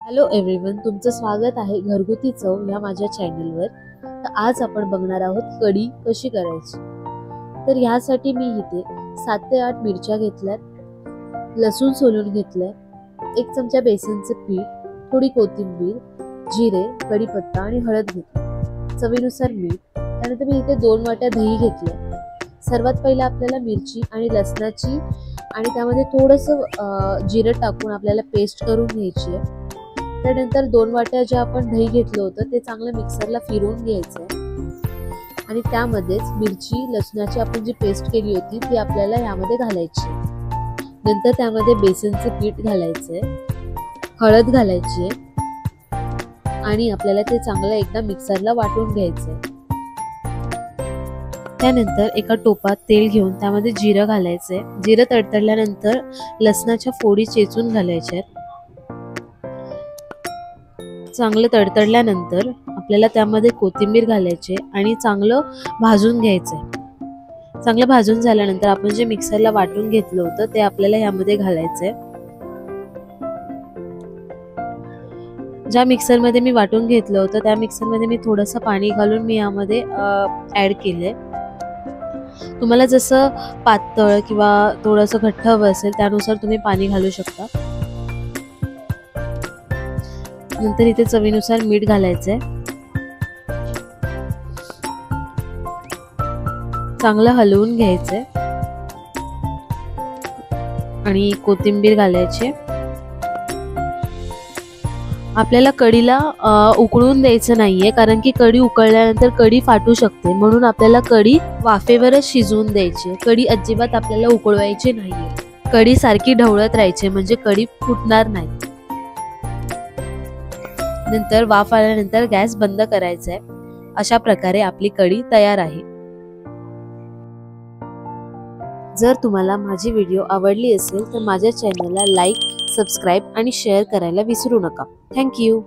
Hello everyone, तुमचं स्वागत आहे घरगुती चव या माझ्या चॅनलवर। तर आज आपण बघणार आहोत कढी कशी करायची। तर यासाठी मी इथे 7 ते 8 मिरच्या घेतल्यात, लसूण सोलून घेतलाय, 1 चमचा बेसनचे पीठ, थोडी कोथिंबीर, जिरे, कढीपत्ता आणि हळद घेतली, चवीनुसार मीठ। त्यानंतर मी इथे 2 वाट्या दही घेतले। सर्वात पहिला आपल्याला मिरची आणि लसणाची आणि त्यामध्ये थोडंसं जिरं टाकून आपल्याला पेस्ट करून घ्यायची आहे। त्यानंतर 2 वाट्या ज्या आपण दही घेतलं होतं ते चांगलं मिक्सरला फिरवून घ्यायचं आहे आणि त्यामध्येच मिरची लसणाची आपण जी पेस्ट केली होती ती आपल्याला यामध्ये घालायची। नंतर त्यामध्ये बेसनचे पीठ घालायचंय, हळद घालायची आहे आणि आपल्याला ते चांगलं एकदा मिक्सरला वाटून घ्यायचंय। त्यानंतर एका टोपात तेल घेऊन त्यामध्ये जिरं घालायचंय। जिरं तडतडल्यानंतर लसणाच्या फोडी चेचून घालायच्या आहेत। चांगलं तडतडल्यानंतर आपल्याला त्यामध्ये कोथिंबीर घालायची आणि चांगलं भाजून घ्यायचंय। चांगलं भाजून झाल्यानंतर आपण जे मिक्सरला वाटून घेतलं होतं ते आपल्याला यामध्ये घालायचंय। ज्या मिक्सरमध्ये मी वाटून घेतलं होतं त्या मिक्सरमध्ये मी थोडंसं पाणी घालून मी यामध्ये ऍड केलंय। तुम्हाला जसं पातळ किंवा थोडंसं घट्ट हवं असेल त्यानुसार तुम्ही पाणी घालू शकता। नंतर इथे चवीनुसार मीठ घालायचंय, चांगलं हलवून घ्यायचंय आणि कोथिंबीर घालायची। आपल्याला कढीला उकळून द्यायचं नाहीये, कारण की कढी उकळल्यानंतर कढी फाटू शकते, म्हणून आपल्याला कढी वाफेवरच शिजवून द्यायची। कढी अजिबात आपल्याला उकळवायची नाहीये। कढी सारखी ढवळत राहायची म्हणजे कढी फुटणार नाही। नंतर वाफ आल्यानंतर गॅस बंद करायचा आहे। अशा प्रकारे आपली कढी तयार आहे। जर तुम्हाला माझी व्हिडिओ आवडली असेल तर माझ्या चॅनलला लाईक, सबस्क्राईब आणि शेअर करायला विसरू नका। Thank you.